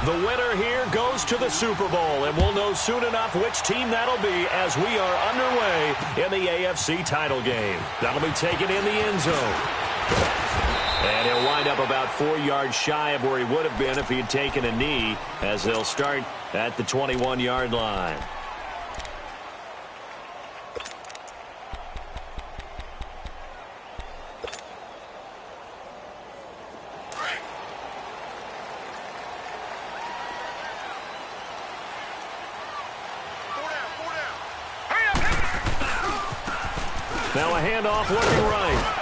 The winner here goes to the Super Bowl, and we'll know soon enough which team that'll be as we are underway in the AFC title game. That'll be taken in the end zone. And he'll wind up about 4 yards shy of where he would have been if he had taken a knee, as they'll start at the 21-yard line. Now a handoff looking right.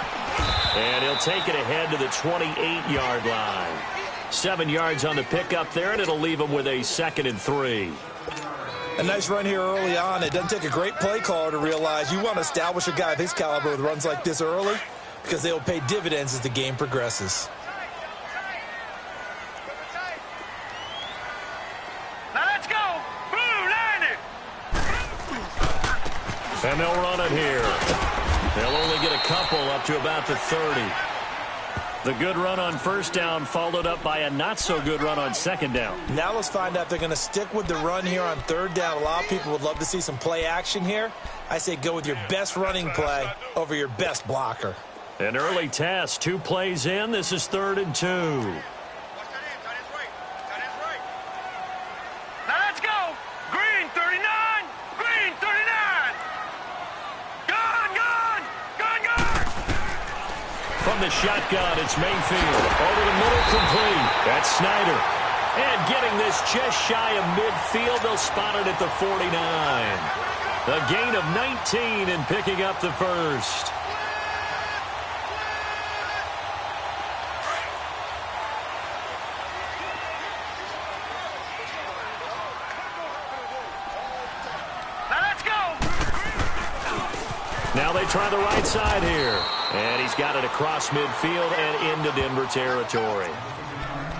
And he'll take it ahead to the 28-yard line. 7 yards on the pickup there, and it'll leave him with a 2nd and 3. A nice run here early on. It doesn't take a great play caller to realize you want to establish a guy of his caliber with runs like this early, because they will pay dividends as the game progresses. Now let's go. Boom, land it. And they'll run it here. They'll only get a couple up to about the 30. The good run on first down followed up by a not-so-good run on second down. Now let's find out if they're going to stick with the run here on third down. A lot of people would love to see some play action here. I say go with your best running play over your best blocker. An early test, 2 plays in. This is 3rd and 2. Now let's go. Green 39. Green 39. Gone, gone, gone, gone. From the shotgun, it's Mayfield. Over the middle, complete. That's Snyder. And getting this just shy of midfield, they'll spot it at the 49. A gain of 19 and picking up the first. Now they try the right side here. And he's got it across midfield and into Denver territory.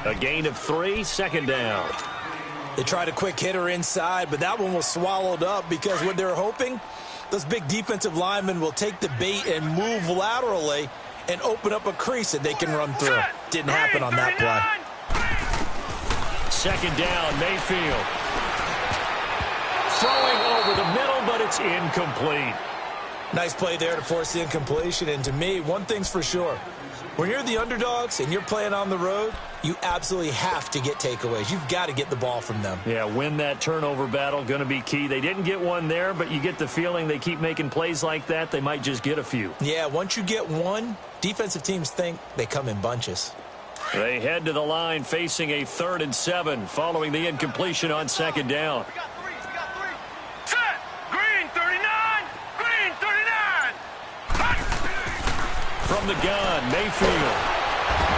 A gain of 3, 2nd down. They tried a quick hitter inside, but that one was swallowed up because what they're hoping, those big defensive linemen will take the bait and move laterally and open up a crease that they can run through. Didn't happen on that play. 2nd down, Mayfield. Throwing over the middle, but it's incomplete. Nice play there to force the incompletion. And to me, one thing's for sure. When you're the underdogs and you're playing on the road, you absolutely have to get takeaways. You've got to get the ball from them. Yeah, win that turnover battle, going to be key. They didn't get one there, but you get the feeling they keep making plays like that, they might just get a few. Yeah, once you get one, defensive teams think they come in bunches. They head to the line facing a 3rd and 7 following the incompletion on 2nd down. From the gun, Mayfield.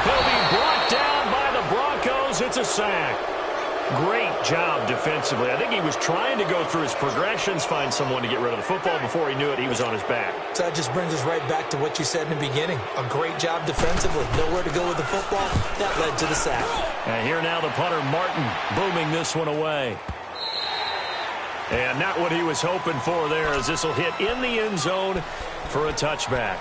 He'll be brought down by the Broncos. It's a sack. Great job defensively. I think he was trying to go through his progressions, find someone to get rid of the football. Before he knew it, he was on his back. So that just brings us right back to what you said in the beginning. A great job defensively. Nowhere to go with the football. That led to the sack. And here now the punter, Martin, booming this one away. And not what he was hoping for there, as this will hit in the end zone for a touchback.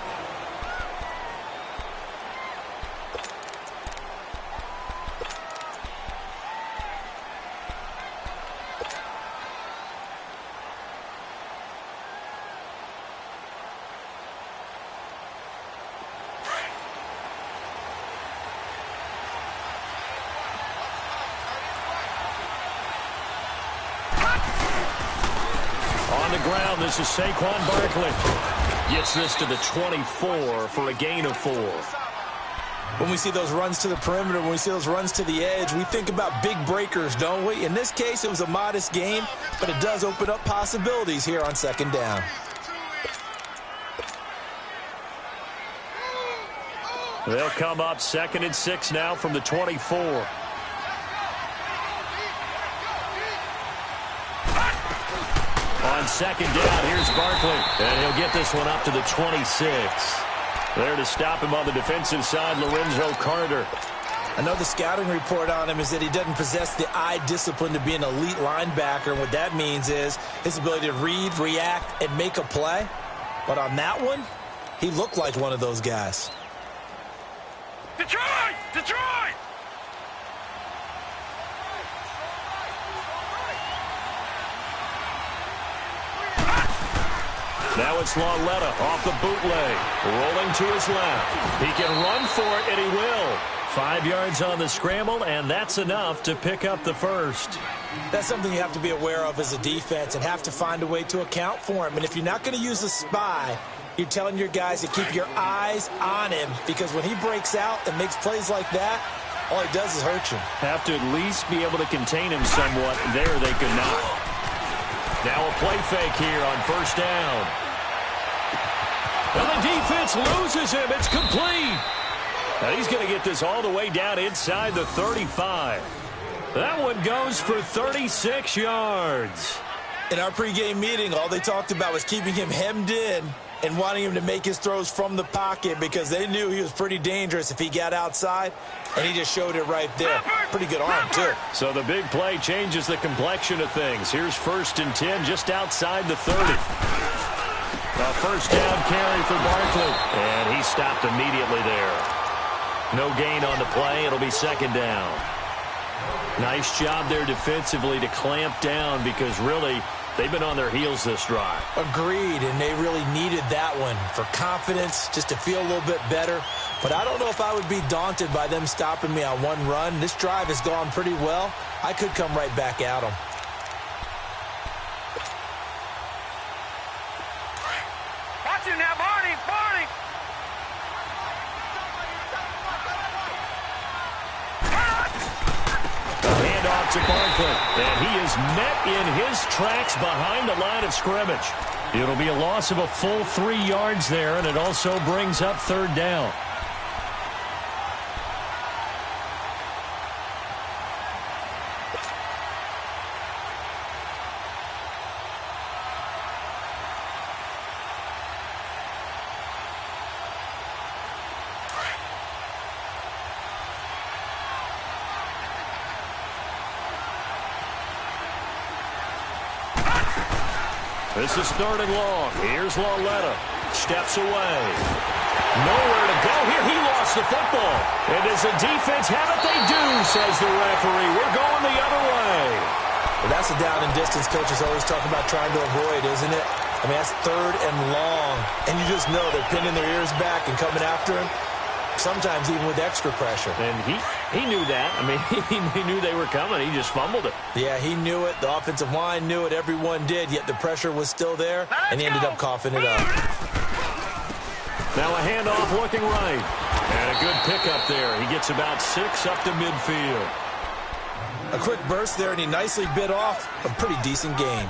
This is Saquon Barkley. Gets this to the 24 for a gain of 4. When we see those runs to the perimeter, when we see those runs to the edge, we think about big breakers, don't we? In this case, it was a modest gain, but it does open up possibilities here on 2nd down. They'll come up 2nd and 6 now from the 24. On 2nd down, here's Barkley. And he'll get this one up to the 26. There to stop him on the defensive side, Lorenzo Carter. I know the scouting report on him is that he doesn't possess the eye discipline to be an elite linebacker. What that means is his ability to read, react, and make a play. But on that one, he looked like one of those guys. Detroit! Detroit! it's Lauletta off the bootleg. Rolling to his left. He can run for it, and he will. 5 yards on the scramble, and that's enough to pick up the first. That's something you have to be aware of as a defense and have to find a way to account for him. And if you're not going to use a spy, you're telling your guys to keep your eyes on him, because when he breaks out and makes plays like that, all he does is hurt you. Have to at least be able to contain him somewhat. There they could not. Now a play fake here on first down. And the defense loses him. It's complete. Now he's going to get this all the way down inside the 35. That one goes for 36 yards. In our pregame meeting, all they talked about was keeping him hemmed in and wanting him to make his throws from the pocket, because they knew he was pretty dangerous if he got outside, and he just showed it right there. Pretty good arm, too. So the big play changes the complexion of things. Here's 1st and 10 just outside the 30. A first down carry for Barkley, and he stopped immediately there. No gain on the play. It'll be 2nd down. Nice job there defensively to clamp down, because really they've been on their heels this drive. Agreed, and they really needed that one for confidence, just to feel a little bit better. But I don't know if I would be daunted by them stopping me on one run. This drive has gone pretty well. I could come right back at them. Watch it now, Barney, Barney. Handoff to Barkley, and he is met in his tracks behind the line of scrimmage. It'll be a loss of a full 3 yards there, and it also brings up 3rd down. This is 3rd and long. Here's Lauletta. Steps away. Nowhere to go here. He lost the football. And does the defense have it? They do, says the referee. We're going the other way. Well, that's a down and distance coaches always talk about trying to avoid, isn't it? I mean, that's 3rd and long. And you just know they're pinning their ears back and coming after him. Sometimes even with extra pressure. And he knew that. I mean, he knew they were coming. He just fumbled it. Yeah, he knew it. The offensive line knew it. Everyone did, yet the pressure was still there, and he ended up coughing it up. Now a handoff looking right. And a good pickup there. He gets about 6 up to midfield. A quick burst there, and he nicely bit off a pretty decent gain.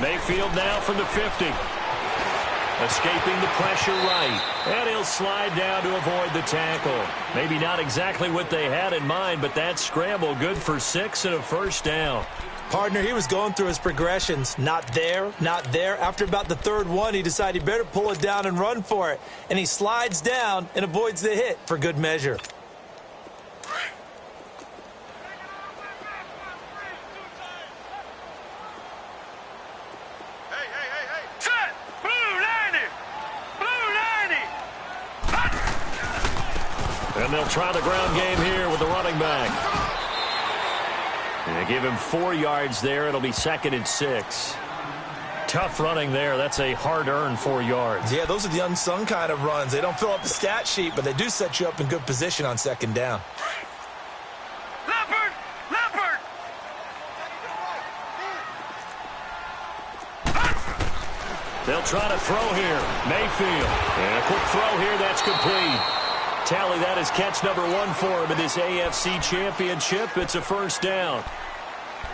Mayfield now from the 50. Escaping the pressure right. And he'll slide down to avoid the tackle. Maybe not exactly what they had in mind, but that scramble good for 6 and a first down. Partner, he was going through his progressions. Not there, not there. After about the 3rd one, he decided he better pull it down and run for it. And he slides down and avoids the hit for good measure. And they'll try the ground game here with the running back. And they give him 4 yards there. It'll be 2nd and 6. Tough running there. That's a hard-earned 4 yards. Yeah, those are the unsung kind of runs. They don't fill up the stat sheet, but they do set you up in good position on 2nd down. Leopard! Leopard! They'll try to throw here. Mayfield. And a quick throw here. That's complete. Tally, that is catch number 1 for him in this AFC Championship. It's a first down.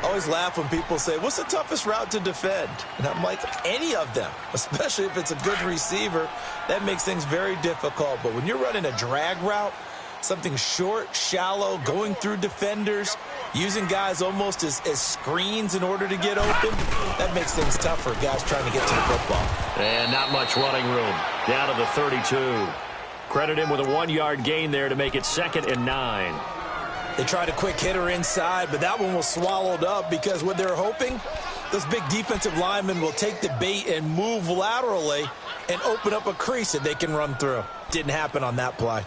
I always laugh when people say, what's the toughest route to defend? And I'm like, any of them, especially if it's a good receiver. That makes things very difficult. But when you're running a drag route, something short, shallow, going through defenders, using guys almost as screens in order to get open, that makes things tough for guys trying to get to the football. And not much running room. Down to the 32. Credit him with a 1-yard gain there to make it 2nd and 9. They tried a quick hitter inside, but that one was swallowed up because what they're hoping, Those big defensive linemen will take the bait and move laterally and open up a crease that they can run through. Didn't happen on that play.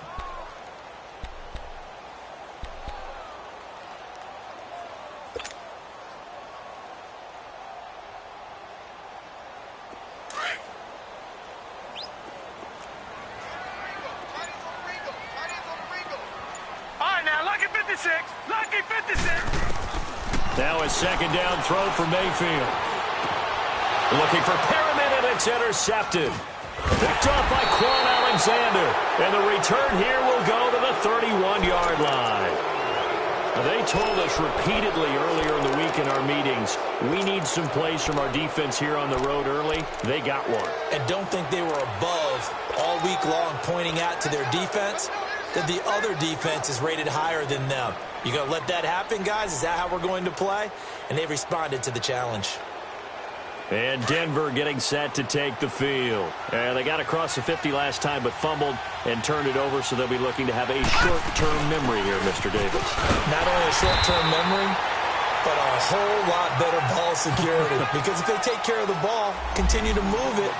Now a second down throw for Mayfield. Looking for Perriman, and it's intercepted. Picked off by Quan Alexander. And the return here will go to the 31-yard line. Now, they told us repeatedly earlier in the week in our meetings, we need some plays from our defense here on the road early. They got one. And don't think they were above all week long pointing out to their defense that the other defense is rated higher than them. You going to let that happen, guys? Is that how we're going to play? And they responded to the challenge. And Denver getting set to take the field. They got across the 50 last time, but fumbled and turned it over, so they'll be looking to have a short-term memory here, Mr. Davis. Not only a short-term memory, but a whole lot better ball security. Because if they take care of the ball, continue to move it,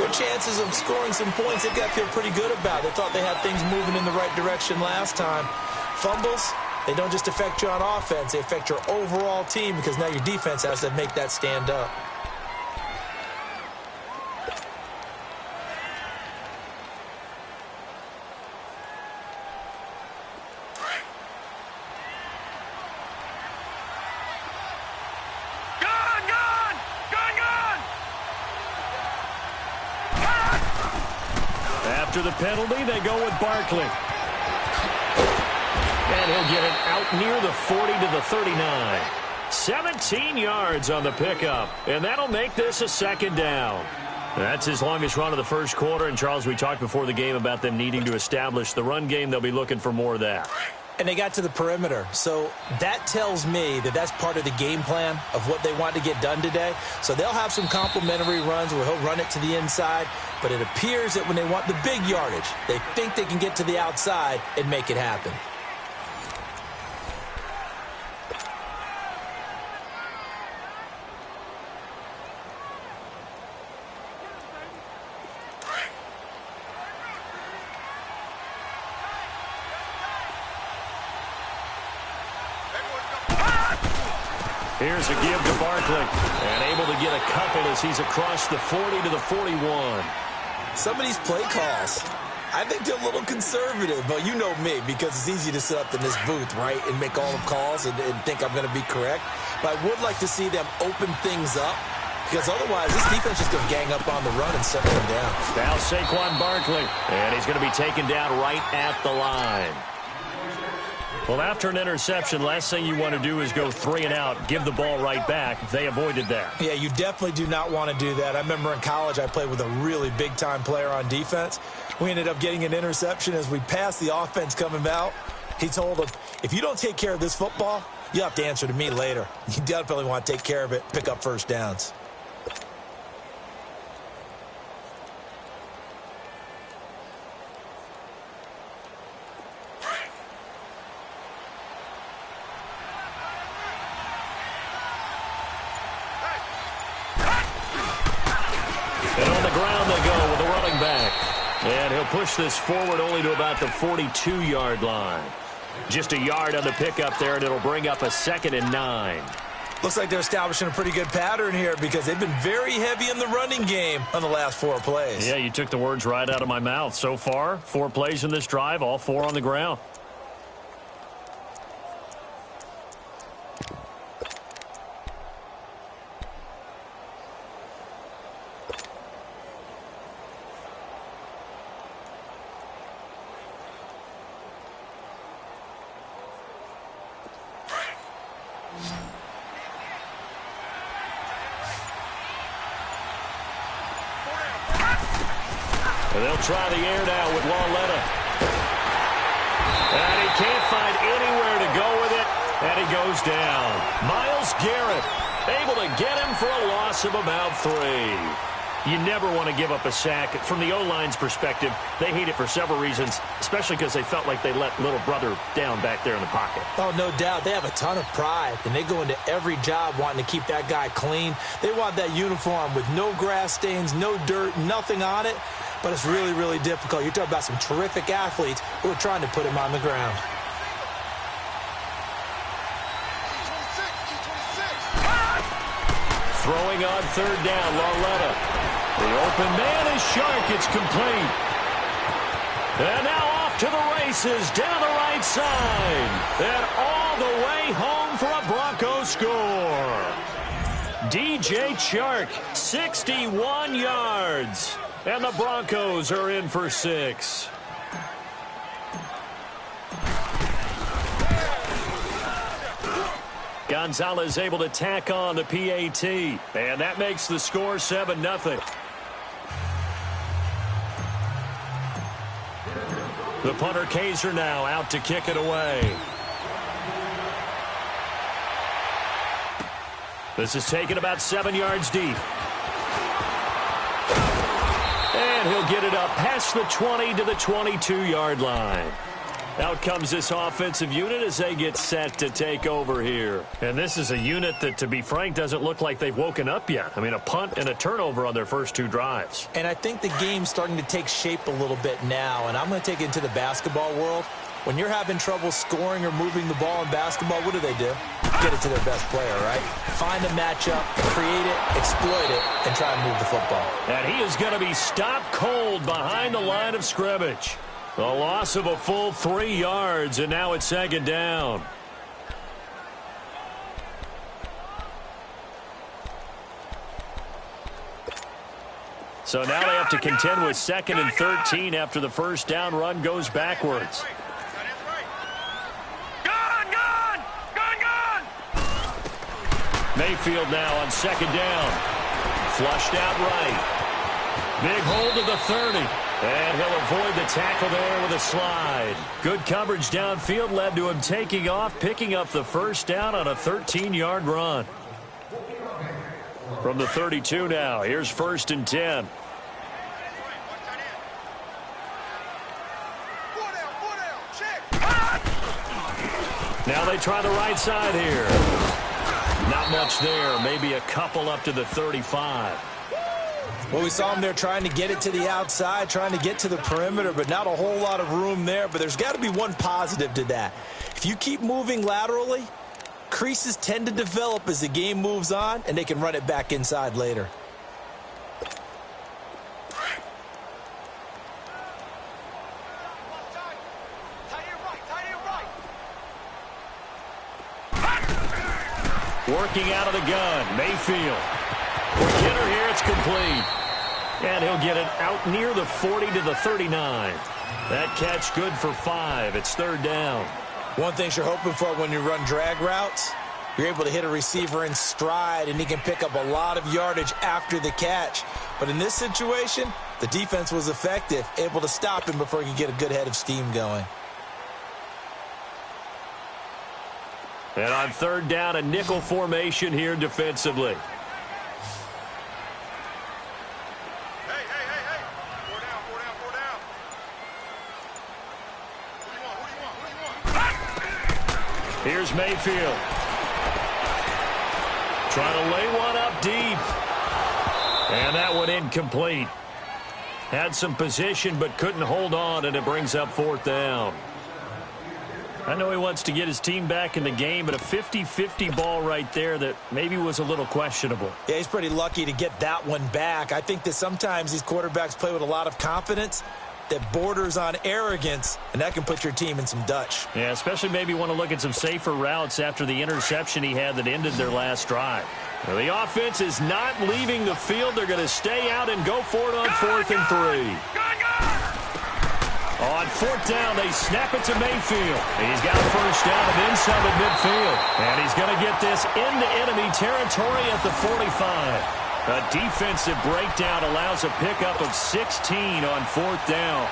their chances of scoring some points, they've got to feel pretty good about. They thought they had things moving in the right direction last time. Fumbles, they don't just affect you on offense. They affect your overall team because now your defense has to make that stand up. After the penalty, they go with Barkley. And he'll get it out near the 40 to the 39. 17 yards on the pickup, and that'll make this a second down. That's his longest run of the first quarter, and Charles, we talked before the game about them needing to establish the run game. They'll be looking for more of that. And they got to the perimeter. So that tells me that that's part of the game plan of what they want to get done today. So they'll have some complimentary runs where he'll run it to the inside. But it appears that when they want the big yardage, they think they can get to the outside and make it happen. Here's a give to Barkley, and able to get a couple as he's across the 40 to the 41. Some of these play calls, I think they're a little conservative, but you know me, because it's easy to sit up in this booth, right, and make all the calls and think I'm going to be correct. But I would like to see them open things up, because otherwise this defense is going to gang up on the run and settle them down. Now Saquon Barkley, and he's going to be taken down right at the line. Well, after an interception, last thing you want to do is go 3 and out, give the ball right back. They avoided that. Yeah, you definitely do not want to do that. I remember in college I played with a really big-time player on defense. We ended up getting an interception as we passed the offense coming out. He told him, if you don't take care of this football, you'll have to answer to me later. You definitely want to take care of it, pick up first downs. And on the ground they go with the running back. And he'll push this forward only to about the 42-yard line. Just a yard on the pickup there, and it'll bring up a 2nd and 9. Looks like they're establishing a pretty good pattern here because they've been very heavy in the running game on the last 4 plays. Yeah, you took the words right out of my mouth. So far, 4 plays in this drive, all 4 on the ground. And they'll try the air now with Lauletta. And he can't find anywhere to go with it, and he goes down. Myles Garrett able to get him for a loss of about 3. You never want to give up a sack. From the O-line's perspective, they hate it for several reasons, especially because they felt like they let little brother down back there in the pocket. Oh, no doubt. They have a ton of pride, and they go into every job wanting to keep that guy clean. They want that uniform with no grass stains, no dirt, nothing on it, but it's really, really difficult. You're talking about some terrific athletes who are trying to put him on the ground. Throwing on third down, Lauletta. The open man is Shark. It's complete. And now off to the races down the right side. And all the way home for a Broncos score. DJ Chark, 61 yards. And the Broncos are in for 6. Gonzalez able to tack on the PAT. And that makes the score 7-0. The punter Kaiser now out to kick it away. This is taken about 7 yards deep. And he'll get it up past the 20 to the 22-yard line. Out comes this offensive unit as they get set to take over here. And this is a unit that, to be frank, doesn't look like they've woken up yet. I mean, a punt and a turnover on their first 2 drives. And I think the game's starting to take shape a little bit now, and I'm going to take it into the basketball world. When you're having trouble scoring or moving the ball in basketball, what do? Get it to their best player, right? Find a matchup, create it, exploit it, and try and move the football. And he is going to be stopped cold behind the line of scrimmage. The loss of a full 3 yards, and now it's 2nd down. So now they have to contend with 2nd and 13 after the first down run goes backwards. Mayfield now on 2nd down. Flushed out right. Big hold of the 30. And he'll avoid the tackle there with a slide. Good coverage downfield led to him taking off, picking up the first down on a 13-yard run. From the 32 now, here's 1st and 10. Now they try the right side here. Not much there, maybe a couple up to the 35. Well, we saw him there trying to get it to the outside, trying to get to the perimeter, but not a whole lot of room there. But there's got to be one positive to that. If you keep moving laterally, creases tend to develop as the game moves on, and they can run it back inside later. Working out of the gun, Mayfield. Hitter here, it's complete. And he'll get it out near the 40 to the 39. That catch good for 5. It's 3rd down. One thing you're hoping for when you run drag routes, you're able to hit a receiver in stride, and he can pick up a lot of yardage after the catch. But in this situation, the defense was effective, able to stop him before he could get a good head of steam going. And on 3rd down, a nickel formation here defensively. Here's Mayfield. Trying to lay one up deep. And that one incomplete. Had some position but couldn't hold on, and it brings up 4th down. I know he wants to get his team back in the game, but a 50-50 ball right there that maybe was a little questionable. Yeah, he's pretty lucky to get that one back. I think that sometimes these quarterbacks play with a lot of confidence that borders on arrogance, and that can put your team in some Dutch. Yeah, especially maybe want to look at some safer routes after the interception he had that ended their last drive. Well, the offense is not leaving the field. They're going to stay out and go for it on 4th and 3. On 4th down, they snap it to Mayfield. He's got a first down and then some at midfield. And he's going to get this into enemy territory at the 45. A defensive breakdown allows a pickup of 16 on 4th down.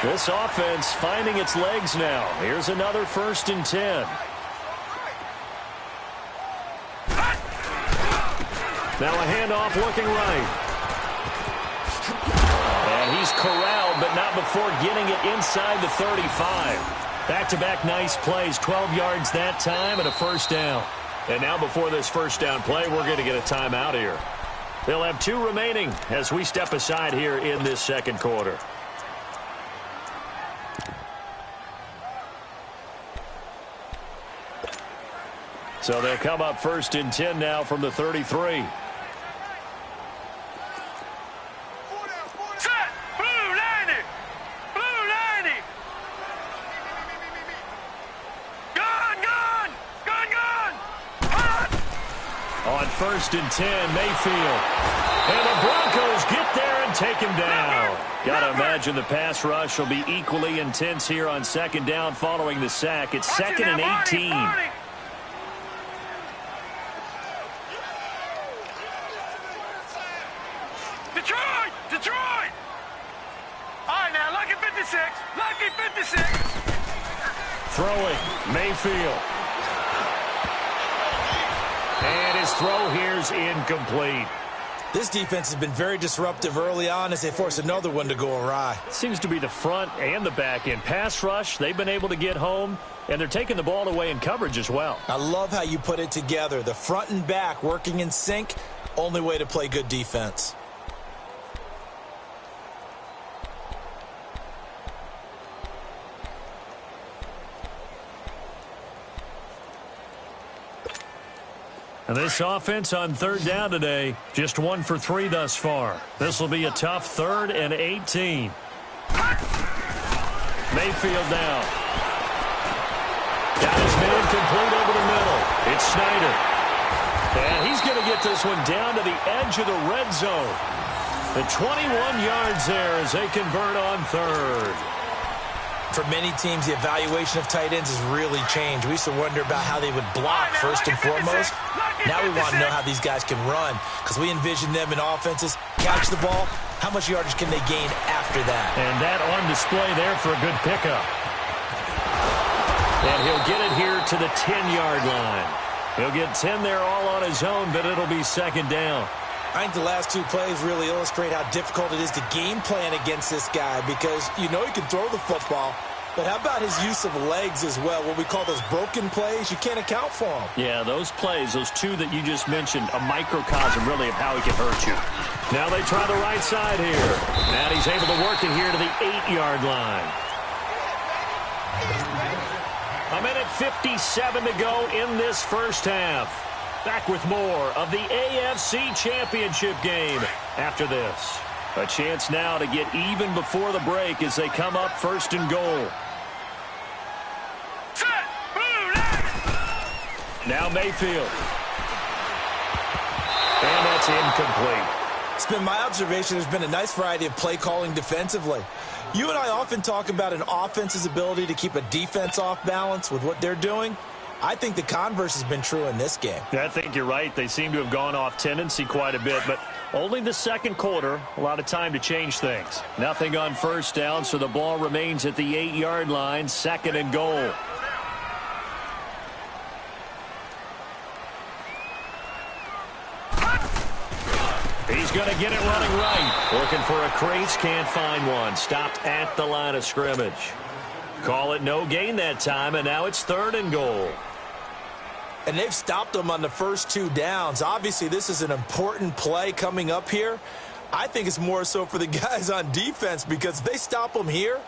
This offense finding its legs now. Here's another 1st and 10. Now a handoff looking right. And he's corralled, but not before getting it inside the 35. Back-to-back nice plays, 12 yards that time and a first down. And now before this first down play, we're going to get a timeout here. They'll have 2 remaining as we step aside here in this second quarter. So they'll come up 1st and 10 now from the 33. Set! Blue 90! Blue 90! Gun! Gun! Gun! Gun! Hot! On 1st and 10, Mayfield. And the Broncos get there and take him down. Got to imagine the pass rush will be equally intense here on 2nd down following the sack. It's 2nd and 18. Detroit! Detroit! All right, now, lucky 56. Lucky 56. Throwing, Mayfield. And his throw here's incomplete. This defense has been very disruptive early on as they force another one to go awry. Seems to be the front and the back end. Pass rush, they've been able to get home, and they're taking the ball away in coverage as well. I love how you put it together. The front and back working in sync, only way to play good defense. And this offense on 3rd down today, just 1 for 3 thus far. This will be a tough 3rd and 18. Mayfield now. Got his man complete over the middle. It's Snyder. And he's going to get this one down to the edge of the red zone. The 21 yards there as they convert on 3rd. For many teams, the evaluation of tight ends has really changed. We used to wonder about how they would block first and foremost. Now we want to know how these guys can run because we envision them in offenses, catch the ball, how much yardage can they gain after that? And that on display there for a good pickup. And he'll get it here to the 10-yard line. He'll get 10 there all on his own, but it'll be 2nd down. I think the last 2 plays really illustrate how difficult it is to game plan against this guy because you know he can throw the football, but how about his use of legs as well? What we call those broken plays, you can't account for them. Yeah, those plays, those 2 that you just mentioned, a microcosm really of how he can hurt you. Now they try the right side here. And he's able to work it here to the 8-yard line. A minute 57 to go in this first half. Back with more of the AFC Championship game after this. A chance now to get even before the break as they come up 1st and goal. Now Mayfield. And that's incomplete. It's been my observation there's been a nice variety of play calling defensively. You and I often talk about an offense's ability to keep a defense off balance with what they're doing. I think the converse has been true in this game. I think you're right. They seem to have gone off tendency quite a bit, but only the second quarter, a lot of time to change things. Nothing on 1st down, so the ball remains at the 8-yard line, 2nd and goal. He's going to get it running right. Looking for a crease, can't find one. Stopped at the line of scrimmage. Call it no gain that time, and now it's 3rd and goal. And they've stopped them on the first 2 downs. Obviously, this is an important play coming up here. I think it's more so for the guys on defense because if they stop them here,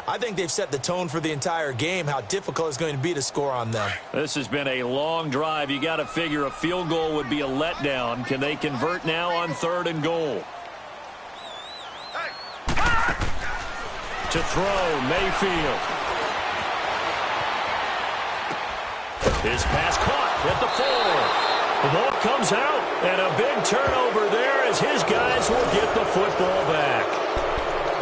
I think they've set the tone for the entire game, how difficult it's going to be to score on them. This has been a long drive. You got to figure a field goal would be a letdown. Can they convert now on 3rd and goal? To throw, Mayfield. His pass caught at the 4. The ball comes out, and a big turnover there as his guys will get the football back.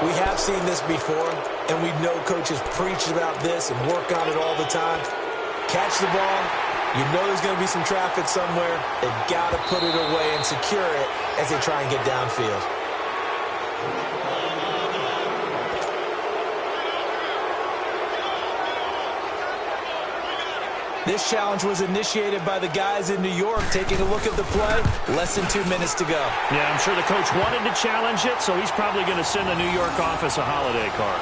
We have seen this before, and we know coaches preach about this and work on it all the time. Catch the ball. You know there's going to be some traffic somewhere. They've got to put it away and secure it as they try and get downfield. This challenge was initiated by the guys in New York. Taking a look at the play, less than 2 minutes to go. Yeah, I'm sure the coach wanted to challenge it, so he's probably going to send the New York office a holiday card.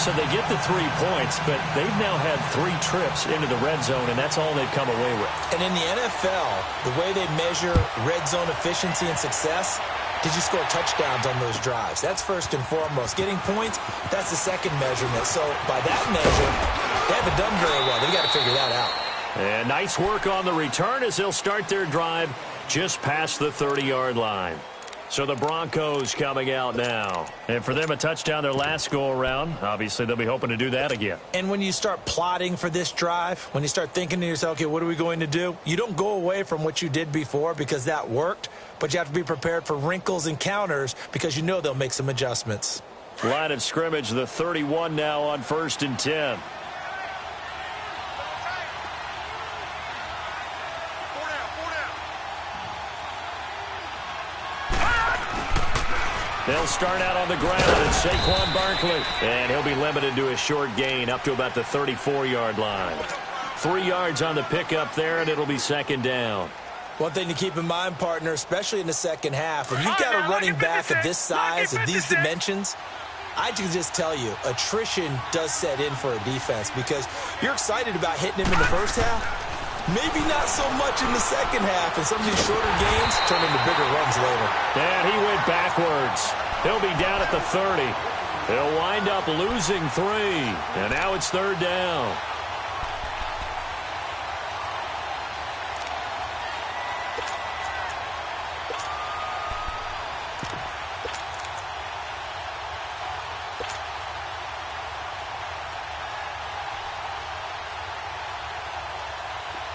So they get the 3 points, but they've now had 3 trips into the red zone, and that's all they've come away with. And in the NFL, the way they measure red zone efficiency and success, did you score touchdowns on those drives? That's first and foremost. Getting points, that's the second measurement. So by that measure, they haven't done very well. They've got to figure that out. And nice work on the return as they'll start their drive just past the 30-yard line. So the Broncos coming out now. And for them, a touchdown their last go-around. Obviously, they'll be hoping to do that again. And when you start plotting for this drive, when you start thinking to yourself, okay, what are we going to do? You don't go away from what you did before because that worked, but you have to be prepared for wrinkles and counters because you know they'll make some adjustments. Line of scrimmage, the 31 now on 1st and 10. They'll start out on the ground, and Saquon Barkley. And he'll be limited to a short gain up to about the 34-yard line. 3 yards on the pickup there, and it'll be second down. One thing to keep in mind, partner, especially in the second half, when you've got a running back of this size and these dimensions, I can just tell you, attrition does set in for a defense because you're excited about hitting him in the first half. Maybe not so much in the second half, and some of these shorter gains turn into bigger runs later. And he went backwards. He'll be down at the 30. He'll wind up losing 3, and now it's third down.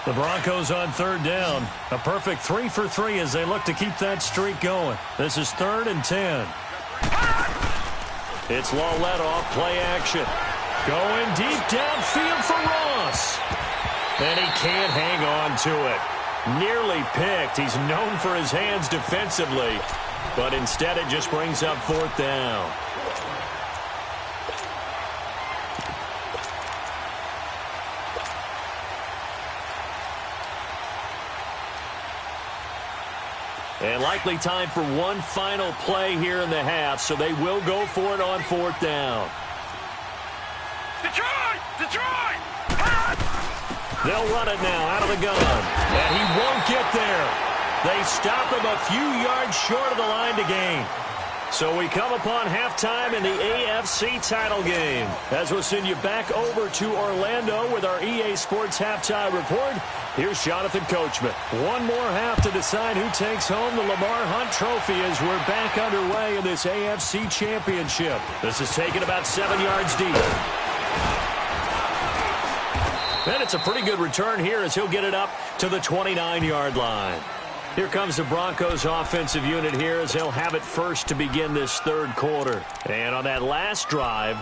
The Broncos on third down. A perfect 3 for 3 as they look to keep that streak going. This is 3rd and 10. It's Lawlett off play action. Going deep downfield for Ross. And he can't hang on to it. Nearly picked. He's known for his hands defensively. But instead it just brings up 4th down. And likely time for one final play here in the half, so they will go for it on 4th down. Detroit! Detroit! They'll run it now out of the gun, and he won't get there. They stop him a few yards short of the line to gain. So we come upon halftime in the AFC title game. As we'll send you back over to Orlando with our EA Sports halftime report, here's Jonathan Coachman. One more half to decide who takes home the Lamar Hunt Trophy as we're back underway in this AFC Championship. This is taken about 7 yards deep. And it's a pretty good return here as he'll get it up to the 29-yard line. Here comes the Broncos offensive unit here as they'll have it first to begin this third quarter. And on that last drive,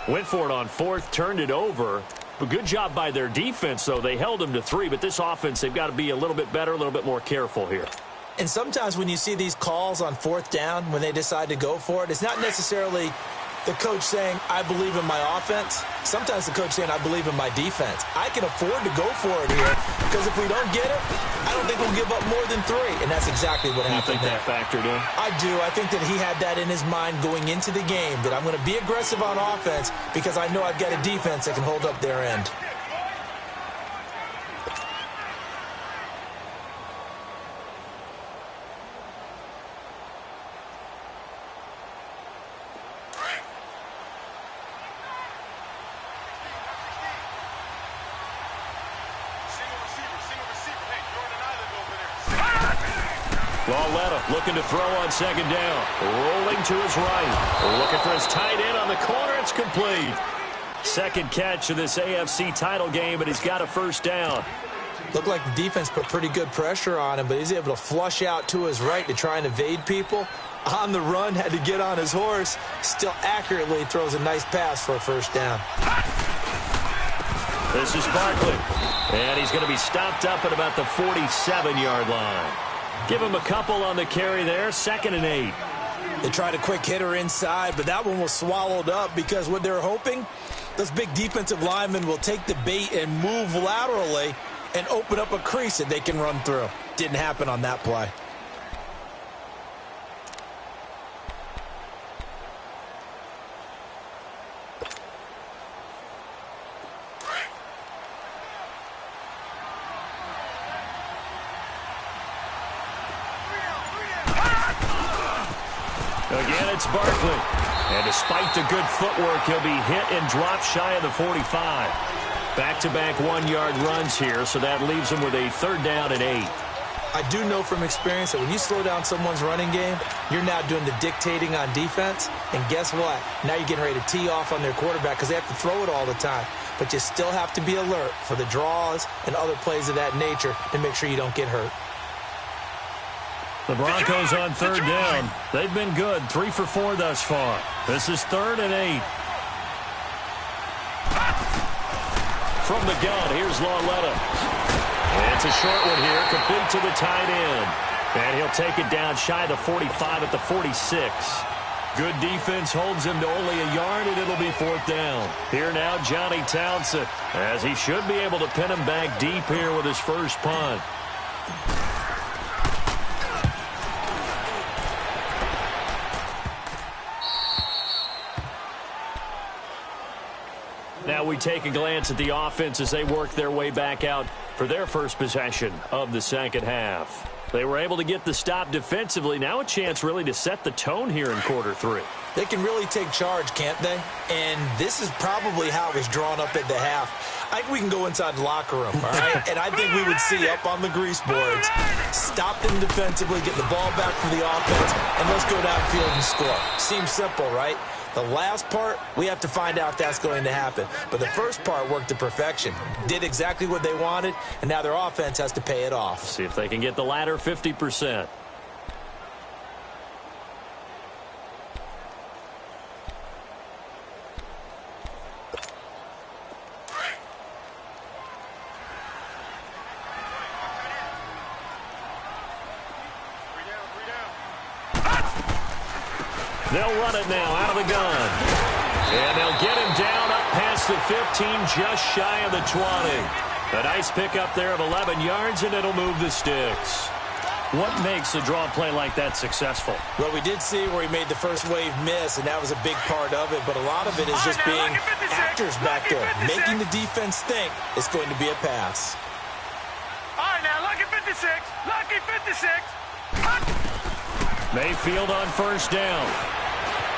went for it on 4th, turned it over. But good job by their defense, though. They held them to 3, but this offense, they've got to be a little bit better, a little bit more careful here. And sometimes when you see these calls on 4th down, when they decide to go for it, it's not necessarily the coach saying, I believe in my offense. Sometimes the coach saying, I believe in my defense. I can afford to go for it here because if we don't get it, I don't think we'll give up more than 3. And that's exactly what happened. You think that factored in? I do. I think that he had that in his mind going into the game, that I'm going to be aggressive on offense because I know I've got a defense that can hold up their end. Lawlett looking to throw on second down. Rolling to his right. Looking for his tight end on the corner. It's complete. Second catch of this AFC title game, but he's got a first down. Looked like the defense put pretty good pressure on him, but he's able to flush out to his right to try and evade people. On the run, had to get on his horse. Still accurately throws a nice pass for a first down. This is Barkley. And he's going to be stopped up at about the 47-yard line. Give him a couple on the carry there. 2nd and 8. They tried a quick hitter inside, but that one was swallowed up because what they're hoping, Those big defensive linemen will take the bait and move laterally and open up a crease that they can run through. Didn't happen on that play. Again, it's Barkley. And despite the good footwork, he'll be hit and dropped shy of the 45. Back-to-back one-yard runs here, so that leaves him with a 3rd down and 8. I do know from experience that when you slow down someone's running game, you're now doing the dictating on defense. And guess what? Now you're getting ready to tee off on their quarterback because they have to throw it all the time. But you still have to be alert for the draws and other plays of that nature to make sure you don't get hurt. The Broncos on 3rd down. They've been good, 3 for 4 thus far. This is 3rd and 8. From the gun, here's Lauletta. It's a short one here, complete to the tight end. And he'll take it down shy of the 45 at the 46. Good defense holds him to only a yard, and it'll be 4th down. Here now, Johnny Townsend, as he should be able to pin him back deep here with his first punt. Now we take a glance at the offense as they work their way back out for their first possession of the second half. They were able to get the stop defensively. Now a chance really to set the tone here in quarter 3. They can really take charge, can't they? And this is probably how it was drawn up at the half. I think we can go inside the locker room, all right? And I think we would see up on the grease boards, stop them defensively, get the ball back for the offense, and let's go downfield and score. Seems simple, right? The last part, we have to find out if that's going to happen. But the first part worked to perfection. Did exactly what they wanted, and now their offense has to pay it off. See if they can get the latter 50%. They'll run it now out of the gun. And they'll get him down up past the 15, just shy of the 20. A nice pickup there of 11 yards, and it'll move the sticks. What makes a draw play like that successful? Well, we did see where he made the first wave miss, and that was a big part of it. But a lot of it is just being actors back there, making the defense think it's going to be a pass. All right, now, lucky 56. Lucky 56. Mayfield on 1st down.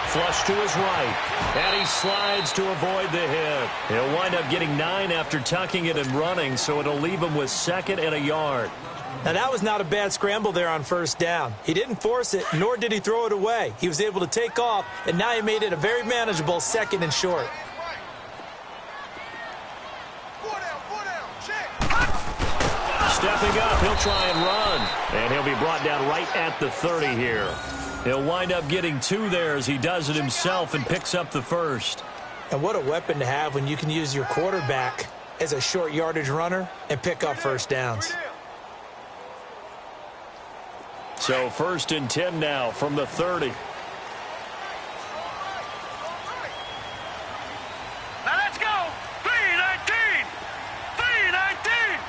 Flush to his right. And he slides to avoid the hit. He'll wind up getting 9 after tucking it and running, so it'll leave him with 2nd and a yard. Now, that was not a bad scramble there on 1st down. He didn't force it, nor did he throw it away. He was able to take off, and now he made it a very manageable 2nd and short. Stepping up, he'll try and run. And he'll be brought down right at the 30 here. He'll wind up getting 2 there as he does it himself and picks up the 1st. And what a weapon to have when you can use your quarterback as a short yardage runner and pick up 1st downs. So 1st and 10 now from the 30. Now let's go. 3-19. 3-19.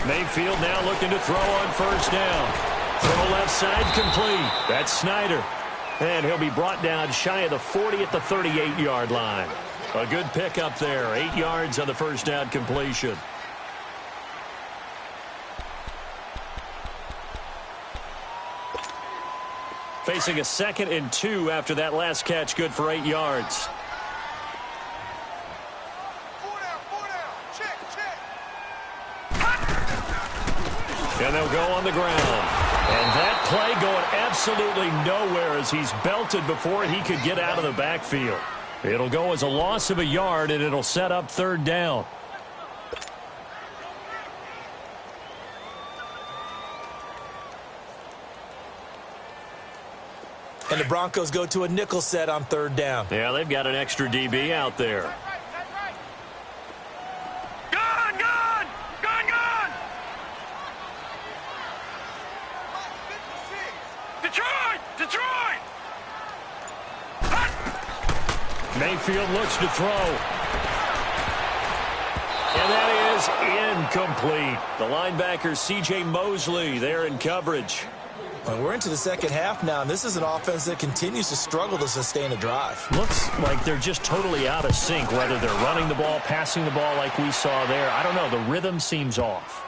Mayfield now looking to throw on 1st down. From the left side, complete. That's Snyder. And he'll be brought down shy of the 40 at the 38-yard line. A good pickup there. 8 yards on the 1st down completion. Facing a 2nd and 2 after that last catch, good for 8 yards. And they'll go on the ground. And that play going absolutely nowhere as he's belted before he could get out of the backfield. It'll go as a loss of a yard, and it'll set up 3rd down. And the Broncos go to a nickel set on 3rd down. Yeah, they've got an extra DB out there. Detroit! Mayfield looks to throw. And that is incomplete. The linebacker, C.J. Mosley, there in coverage. Well, we're into the second half now, and this is an offense that continues to struggle to sustain a drive. Looks like they're just totally out of sync, whether they're running the ball, passing the ball like we saw there. I don't know. The rhythm seems off.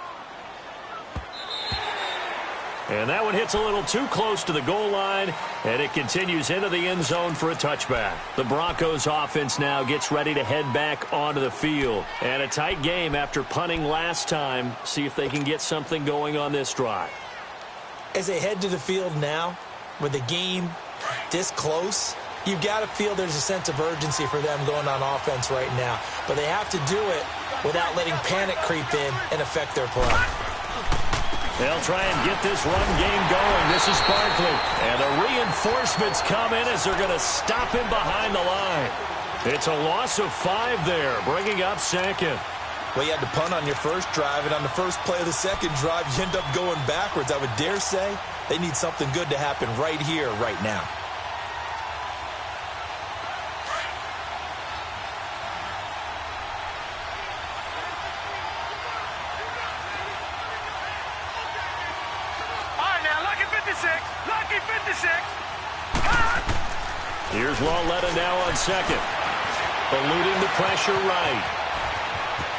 And that one hits a little too close to the goal line, and it continues into the end zone for a touchback. The Broncos offense now gets ready to head back onto the field. And a tight game after punting last time. See if they can get something going on this drive. As they head to the field now, with the game this close, you've got to feel there's a sense of urgency for them going on offense right now. But they have to do it without letting panic creep in and affect their play. They'll try and get this run game going. This is Barkley. And the reinforcements come in as they're going to stop him behind the line. It's a loss of 5 there, bringing up second. Well, you had to punt on your first drive, and on the first play of the second drive, you end up going backwards. I would dare say they need something good to happen right here, right now. Lucky 56. Here's Lawletta now on second. Eluding the pressure right.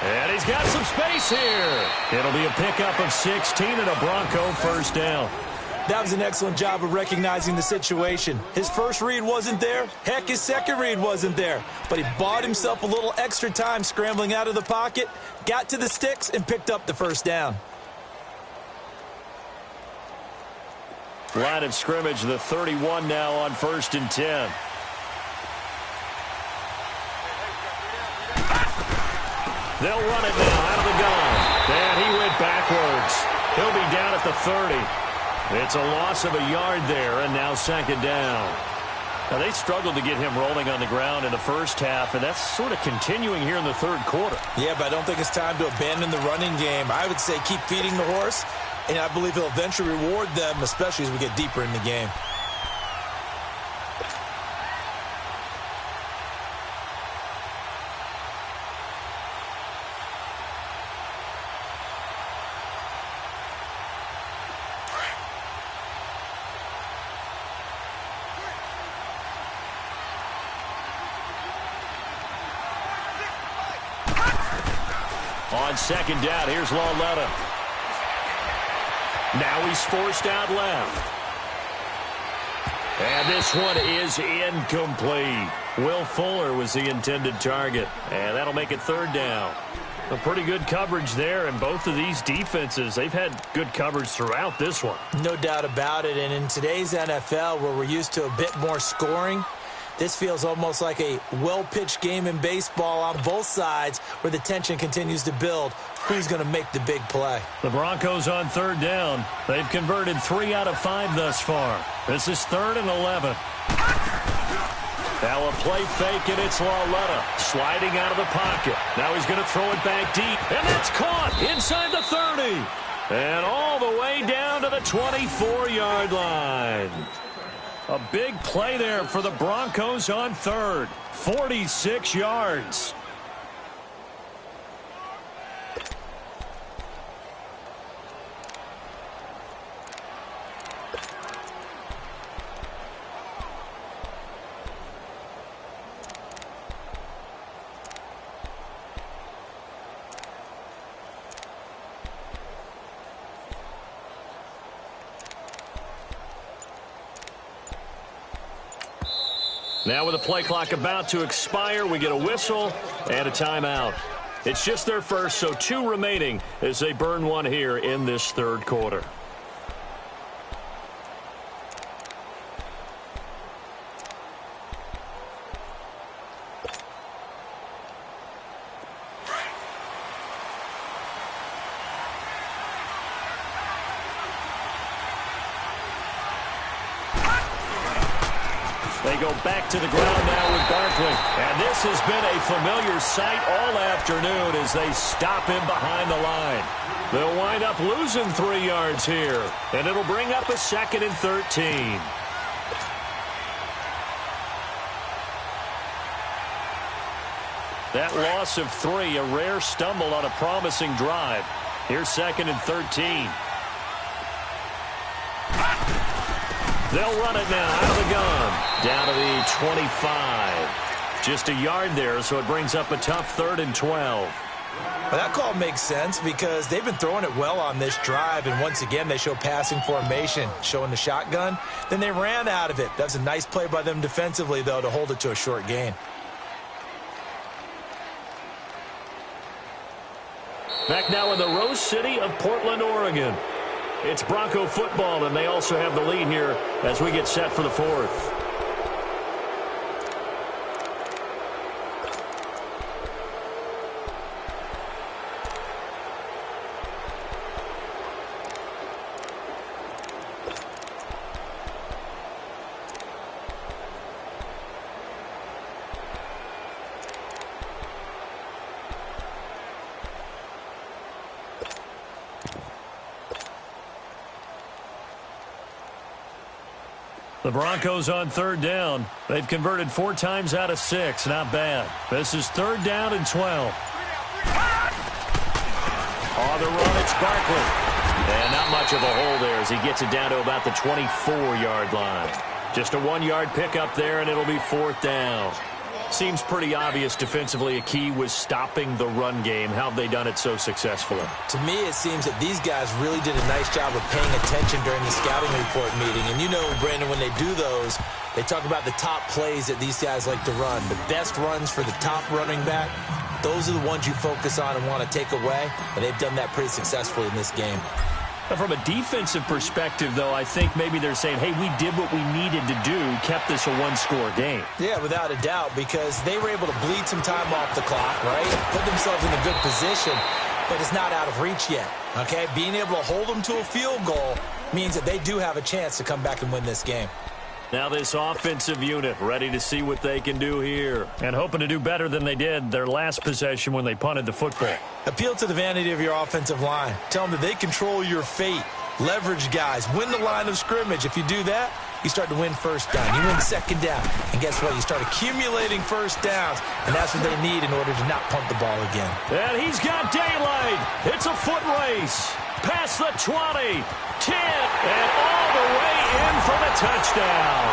And he's got some space here. It'll be a pickup of 16 and a Bronco first down. That was an excellent job of recognizing the situation. His first read wasn't there. Heck, his second read wasn't there. But he bought himself a little extra time scrambling out of the pocket, got to the sticks, and picked up the first down. Line of scrimmage, the 31 now on 1st and 10. They'll run it now out of the gun. And he went backwards. He'll be down at the 30. It's a loss of a yard there, and now second down. Now, they struggled to get him rolling on the ground in the first half, and that's sort of continuing here in the third quarter. Yeah, but I don't think it's time to abandon the running game. I would say keep feeding the horse, and I believe he'll eventually reward them, especially as we get deeper in the game. On second down, here's Lawletta. Now he's forced out left. And this one is incomplete. Will Fuller was the intended target. And that'll make it third down. A pretty good coverage there, and both of these defenses, they've had good coverage throughout this one. No doubt about it, and in today's NFL, where we're used to a bit more scoring, this feels almost like a well-pitched game in baseball on both sides where the tension continues to build. Who's going to make the big play? The Broncos on third down. They've converted 3 out of 5 thus far. This is 3rd and 11. Now a play fake, and it's Lawletta sliding out of the pocket. Now he's going to throw it back deep, and that's caught inside the 30. And all the way down to the 24-yard line. A big play there for the Broncos on third. 46 yards. Now with the play clock about to expire, we get a whistle and a timeout. It's just their first, so 2 remaining as they burn one here in this third quarter. They go back to the ground now with Barkley. And this has been a familiar sight all afternoon as they stop him behind the line. They'll wind up losing 3 yards here. And it'll bring up a 2nd and 13. That loss of 3, a rare stumble on a promising drive. Here's 2nd and 13. They'll run it now out of the gun. Down to the 25. Just a yard there, so it brings up a tough 3rd and 12. Well, that call makes sense because they've been throwing it well on this drive, and once again they show passing formation, showing the shotgun. Then they ran out of it. That's a nice play by them defensively, though, to hold it to a short gain. Back now in the Rose City of Portland, Oregon. It's Bronco football, and they also have the lead here as we get set for the 4th. The Broncos on 3rd down. They've converted 4 times out of 6. Not bad. This is 3rd down and 12. On the run, it's Barkley. And not much of a hole there as he gets it down to about the 24-yard line. Just a 1-yard pickup there, and it'll be 4th down. Seems pretty obvious defensively a key was stopping the run game. How have they done it so successfully? To me, it seems that these guys really did a nice job of paying attention during the scouting report meeting. And you know, Brandon, when they do those, they talk about the top plays that these guys like to run. The best runs for the top running back, those are the ones you focus on and want to take away. And they've done that pretty successfully in this game. From a defensive perspective, though, I think maybe they're saying, hey, we did what we needed to do, kept this a 1-score game. Yeah, without a doubt, because they were able to bleed some time off the clock, right? Put themselves in a good position, but it's not out of reach yet, okay? Being able to hold them to a field goal means that they do have a chance to come back and win this game. Now this offensive unit ready to see what they can do here. And hoping to do better than they did their last possession when they punted the football. Appeal to the vanity of your offensive line. Tell them that they control your fate. Leverage guys. Win the line of scrimmage. If you do that, you start to win 1st down. You win 2nd down. And guess what? You start accumulating 1st downs. And that's what they need in order to not punt the ball again. And he's got daylight. It's a foot race. Past the 20. 10, and all the way in for the touchdown.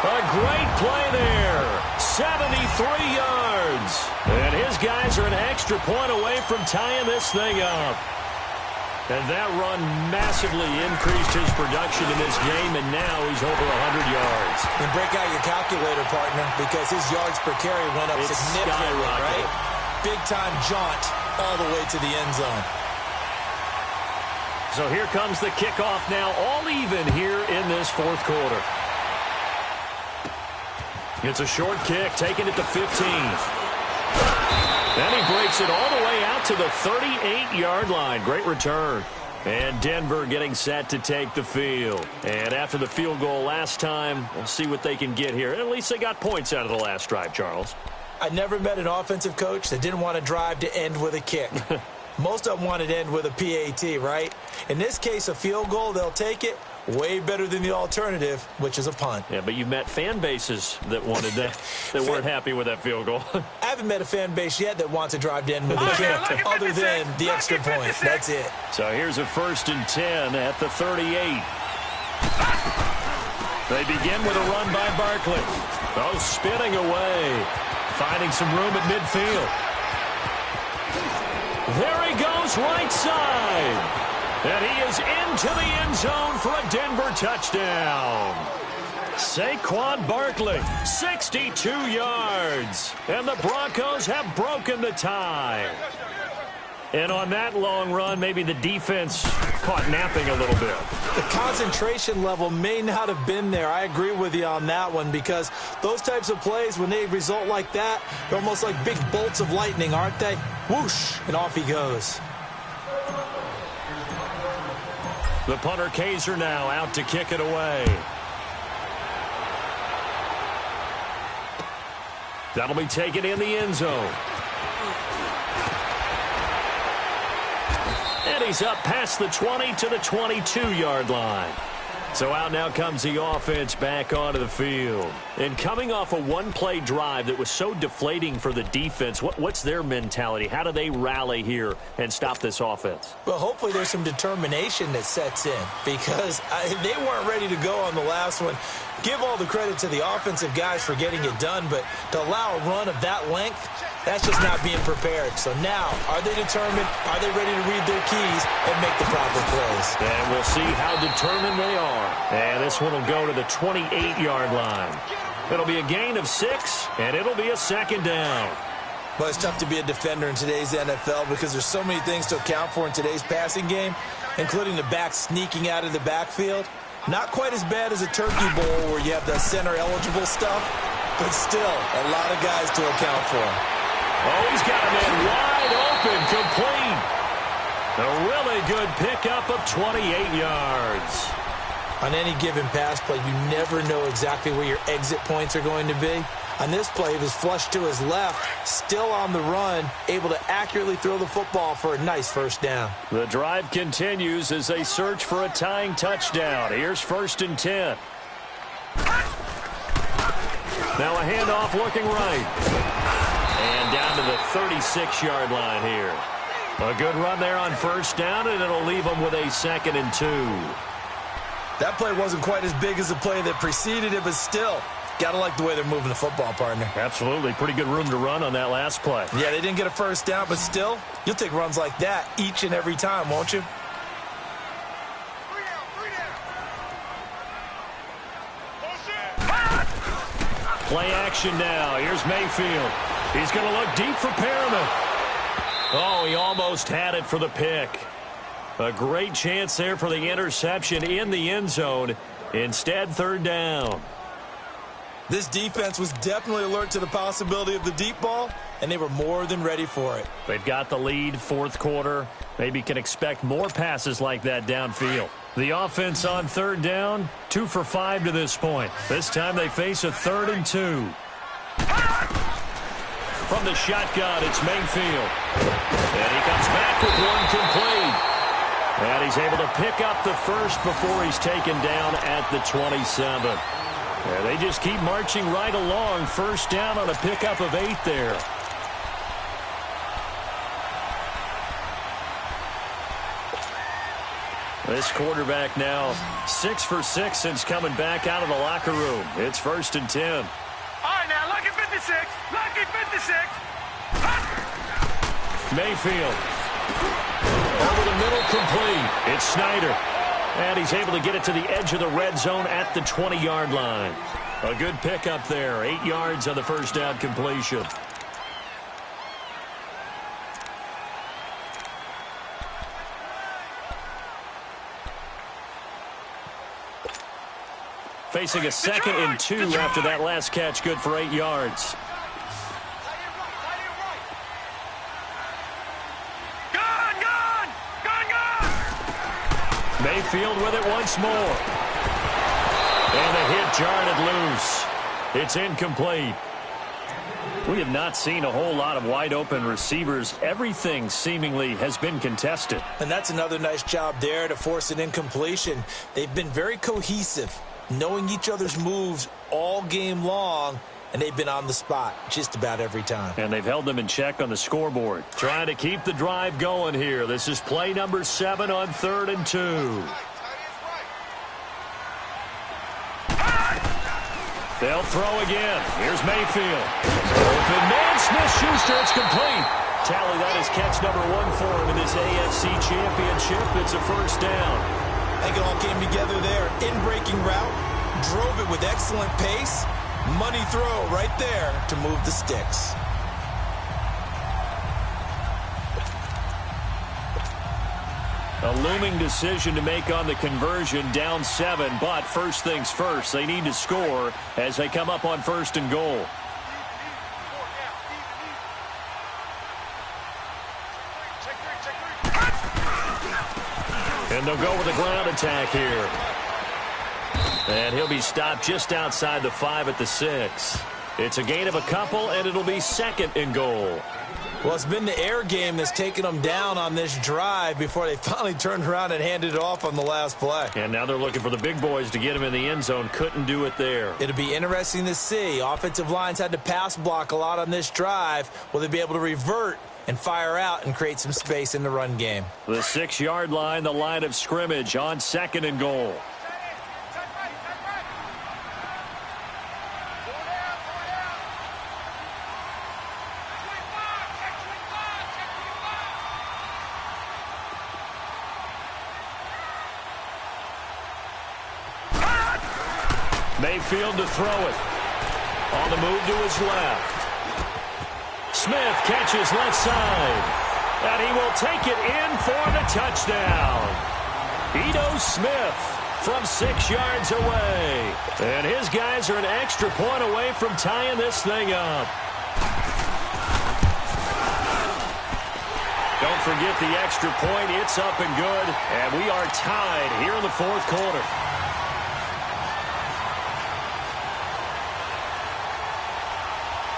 A great play there. 73 yards. And his guys are an extra point away from tying this thing up. And that run massively increased his production in this game, and now he's over 100 yards. And break out your calculator, partner, because his yards per carry went up significantly, right? Big-time jaunt all the way to the end zone. So here comes the kickoff now, all even here in this 4th quarter. It's a short kick, taking it to 15. And he breaks it all the way out to the 38-yard line. Great return. And Denver getting set to take the field. And after the field goal last time, we'll see what they can get here. At least they got points out of the last drive, Charles. I never met an offensive coach that didn't want to drive to end with a kick. Most of them wanted to end with a PAT, right? In this case, a field goal, they'll take it. Way better than the alternative, which is a punt. Yeah, but you've met fan bases that wanted that, that weren't happy with that field goal. I haven't met a fan base yet that wants to drive to end with a kick, other than the extra point. That's it. So here's a 1st and 10 at the 38. They begin with a run by Barkley. Oh, spinning away. Finding some room at midfield. There he goes, right side. And he is into the end zone for a Denver touchdown. Saquon Barkley, 62 yards. And the Broncos have broken the tie. And on that long run, maybe the defense caught napping a little bit. The concentration level may not have been there. I agree with you on that one, because those types of plays, when they result like that, they're almost like big bolts of lightning, aren't they? Whoosh, and off he goes. The punter Kaiser now out to kick it away. That'll be taken in the end zone. And he's up past the 20 to the 22-yard line. So out now comes the offense back onto the field. And coming off a one-play drive that was so deflating for the defense, what's their mentality? How do they rally here and stop this offense? Well, hopefully there's some determination that sets in because they weren't ready to go on the last one. Give all the credit to the offensive guys for getting it done, but to allow a run of that length, that's just not being prepared. So now, are they determined? Are they ready to read their keys and make the proper plays? And we'll see how determined they are. And this one will go to the 28-yard line. It'll be a gain of 6, and it'll be a second down. Well, it's tough to be a defender in today's NFL because there's so many things to account for in today's passing game, including the back sneaking out of the backfield. Not quite as bad as a turkey bowl where you have the center-eligible stuff, but still a lot of guys to account for. Oh, he's got a man wide open, complete. A really good pickup of 28 yards. On any given pass play, you never know exactly where your exit points are going to be. On this play, he was flushed to his left, still on the run, able to accurately throw the football for a nice first down. The drive continues as they search for a tying touchdown. Here's 1st and 10. Now a handoff looking right. And down to the 36-yard line here. A good run there on 1st down, and it'll leave them with a 2nd and 2. That play wasn't quite as big as the play that preceded it, but still, got to like the way they're moving the football, partner. Absolutely. Pretty good room to run on that last play. Yeah, they didn't get a 1st down, but still, you'll take runs like that each and every time, won't you? Play action now. Here's Mayfield. He's going to look deep for Perriman. Oh, he almost had it for the pick. A great chance there for the interception in the end zone. Instead, 3rd down. This defense was definitely alert to the possibility of the deep ball, and they were more than ready for it. They've got the lead, 4th quarter. Maybe can expect more passes like that downfield. The offense on 3rd down, 2 for 5 to this point. This time they face a 3rd and 2. From the shotgun, it's Mayfield. And he comes back with one complete. And he's able to pick up the first before he's taken down at the 27. And they just keep marching right along. 1st down on a pickup of 8 there. This quarterback now 6 for 6 since coming back out of the locker room. It's 1st and 10. All right, now, lucky 56. Lucky 56. Mayfield. Over the middle, complete. It's Snyder. And he's able to get it to the edge of the red zone at the 20-yard line. A good pickup there. 8 yards on the 1st down completion. Facing a 2nd and 2 after that last catch, good for 8 yards. Mayfield with it once more. And the hit jarred it loose. It's incomplete. We have not seen a whole lot of wide open receivers. Everything seemingly has been contested. And that's another nice job there to force an incompletion. They've been very cohesive, knowing each other's moves all game long, and they've been on the spot just about every time. And they've held them in check on the scoreboard. Trying to keep the drive going here. This is play number 7 on 3rd and 2. They'll throw again. Here's Mayfield. Open man, Smith-Schuster, it's complete. Tally, that is catch number 1 for him in this AFC Championship. It's a 1st down. I think it all came together there. In-breaking route, drove it with excellent pace. Money throw right there to move the sticks. A looming decision to make on the conversion, down 7, but first things first, they need to score as they come up on 1st and goal. And they'll go with a ground attack here. And he'll be stopped just outside the 5 at the 6. It's a gain of a couple, and it'll be 2nd and goal. Well, it's been the air game that's taken them down on this drive before they finally turned around and handed it off on the last play. And now they're looking for the big boys to get him in the end zone. Couldn't do it there. It'll be interesting to see. Offensive lines had to pass block a lot on this drive. Will they be able to revert and fire out and create some space in the run game? The 6-yard line, the line of scrimmage on 2nd and goal. Mayfield to throw it. On the move to his left. Smith catches left side. And he will take it in for the touchdown. Ito Smith from 6 yards away. And his guys are an extra point away from tying this thing up. Don't forget the extra point. It's up and good. And we are tied here in the 4th quarter.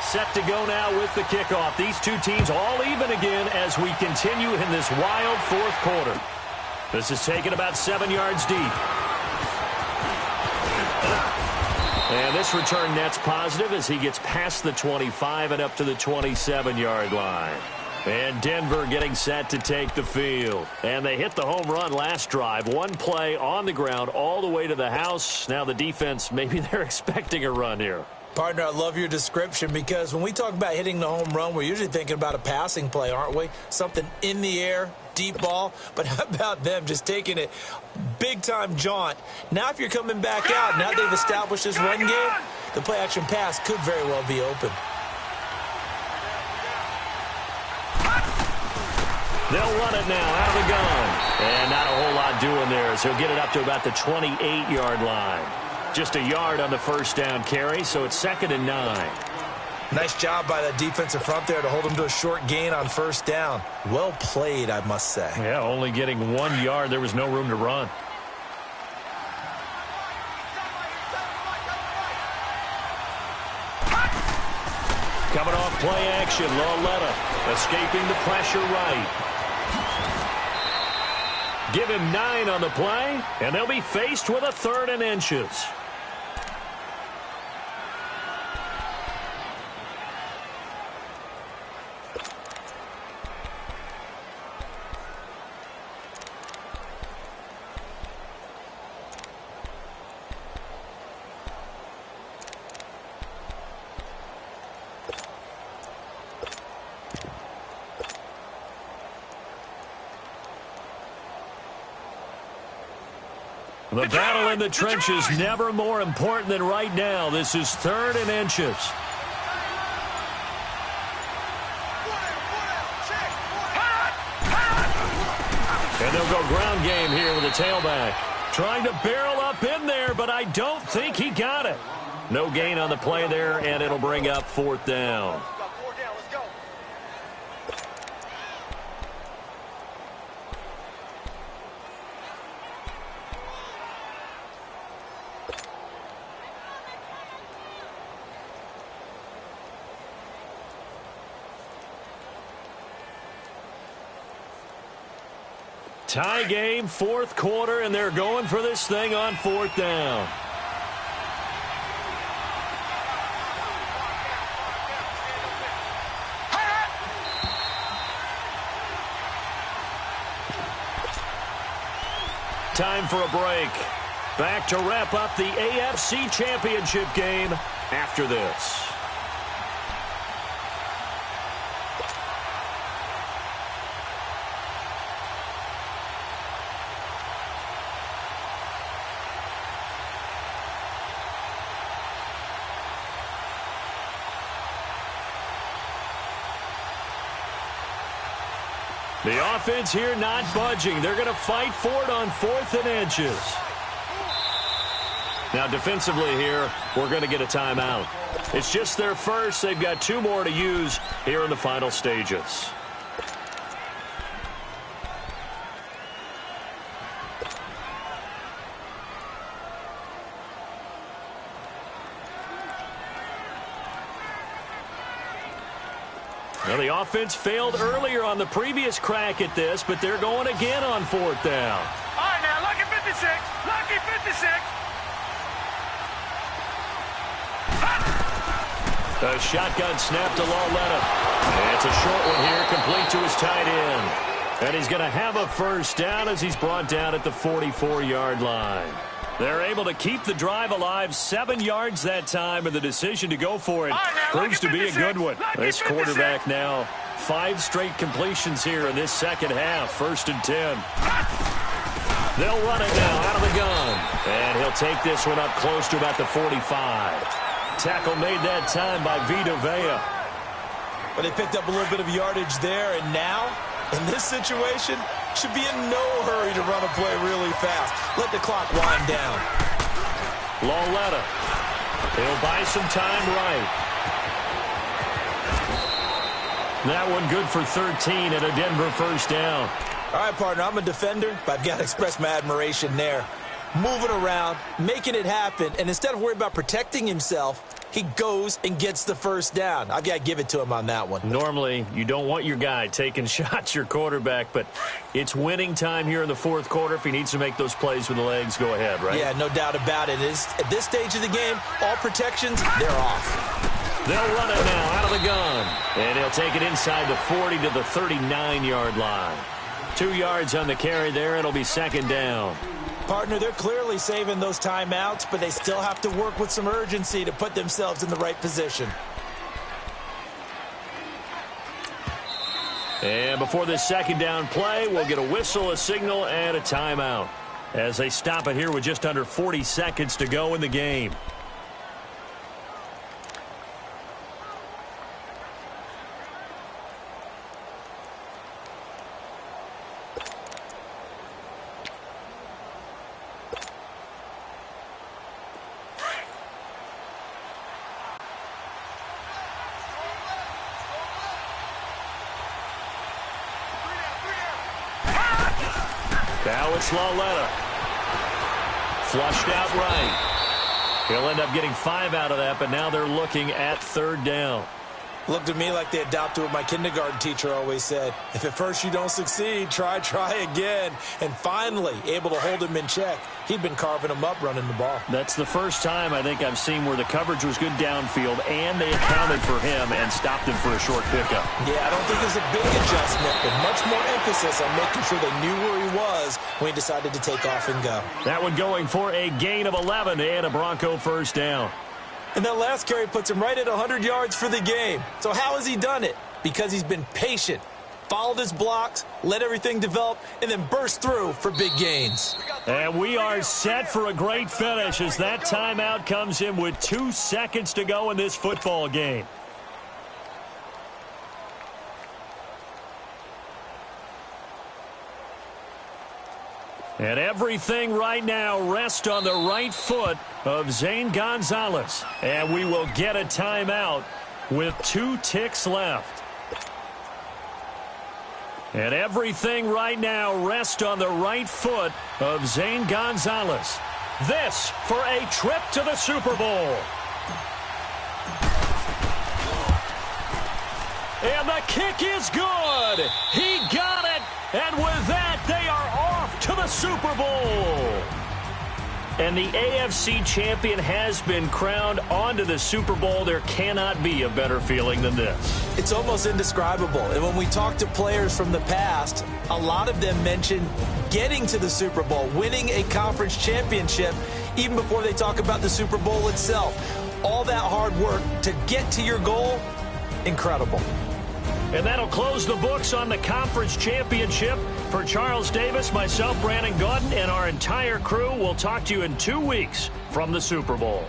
Set to go now with the kickoff. These two teams all even again as we continue in this wild 4th quarter. This is taken about 7 yards deep. And this return net's positive as he gets past the 25 and up to the 27-yard line. And Denver getting set to take the field. And they hit the home run last drive. One play on the ground all the way to the house. Now the defense, maybe they're expecting a run here. Partner, I love your description because when we talk about hitting the home run, we're usually thinking about a passing play, aren't we? Something in the air, deep ball. But how about them just taking it big-time jaunt? Now if you're coming back out, now they've established this run game, the play-action pass could very well be open. They'll run it now out of the gun. And not a whole lot doing there as he'll get it up to about the 28-yard line. Just a yard on the first down carry, so it's 2nd and 9. Nice job by the defensive front there to hold him to a short gain on first down. Well played, I must say. Yeah, only getting 1 yard. There was no room to run. Coming off play action, Lauletta escaping the pressure right. Give him 9 on the play, and they'll be faced with a 3rd and inches. The battle in the trenches never more important than right now. This is 3rd and inches. And they'll go ground game here with a tailback. Trying to barrel up in there, but I don't think he got it. No gain on the play there, and it'll bring up 4th down. Tie game, 4th quarter, and they're going for this thing on 4th down. Time for a break. Back to wrap up the AFC Championship game after this. The offense here not budging. They're going to fight for it on 4th and inches. Now defensively here, we're going to get a timeout. It's just their first. They've got 2 more to use here in the final stages. Well, the offense failed earlier on the previous crack at this, but they're going again on 4th down. All right, now, lucky 56. Lucky 56. A shotgun snap to Lauletta. It's a short one here, complete to his tight end. And he's going to have a first down as he's brought down at the 44-yard line. They're able to keep the drive alive, 7 yards that time, and the decision to go for it proves to be a good one. This quarterback now, 5 straight completions here in this second half, 1st and 10. They'll run it now out of the gun, and he'll take this one up close to about the 45. Tackle made that time by Vita Vea. But they picked up a little bit of yardage there, and now, in this situation, should be in no hurry to run a play really fast. Let the clock wind down. Lauletta. He'll buy some time right. That one good for 13 and a Denver first down. All right, partner, I'm a defender, but I've got to express my admiration there. Moving around, making it happen, and instead of worrying about protecting himself, he goes and gets the first down. I've got to give it to him on that one. Normally, you don't want your guy taking shots, your quarterback, but it's winning time here in the 4th quarter. If he needs to make those plays with the legs, go ahead, right? Yeah, no doubt about it. At this stage of the game, all protections, they're off. They'll run it now out of the gun, and he'll take it inside the 40 to the 39-yard line. 2 yards on the carry there. It'll be 2nd down. Partner, they're clearly saving those timeouts, but they still have to work with some urgency to put themselves in the right position. And before this 2nd down play, we'll get a whistle, a signal, and a timeout as they stop it here with just under 40 seconds to go in the game. Now it's Lauletta. Flushed out right. He'll end up getting 5 out of that, but now they're looking at 3rd down. Looked to me like they adopted what my kindergarten teacher always said. If at first you don't succeed, try again. And finally, able to hold him in check. He'd been carving him up running the ball. That's the first time I think I've seen where the coverage was good downfield and they accounted for him and stopped him for a short pickup. Yeah, I don't think it was a big adjustment, but much more emphasis on making sure they knew where he was when he decided to take off and go. That one going for a gain of 11 and a Bronco first down. And that last carry puts him right at 100 yards for the game. So how has he done it? Because he's been patient, followed his blocks, let everything develop, and then burst through for big gains. And we are set for a great finish as that timeout comes in with 2 seconds to go in this football game. And everything right now rests on the right foot of Zane Gonzalez. And we will get a timeout with 2 ticks left. And everything right now rests on the right foot of Zane Gonzalez. This for a trip to the Super Bowl. And the kick is good. He got it. And with that, they are off to the Super Bowl. And the AFC champion has been crowned onto the Super Bowl. There cannot be a better feeling than this. It's almost indescribable. And when we talk to players from the past, a lot of them mention getting to the Super Bowl, winning a conference championship, even before they talk about the Super Bowl itself. All that hard work to get to your goal, incredible. And that'll close the books on the conference championship. For Charles Davis, myself, Brandon Gaudin, and our entire crew, we'll talk to you in 2 weeks from the Super Bowl.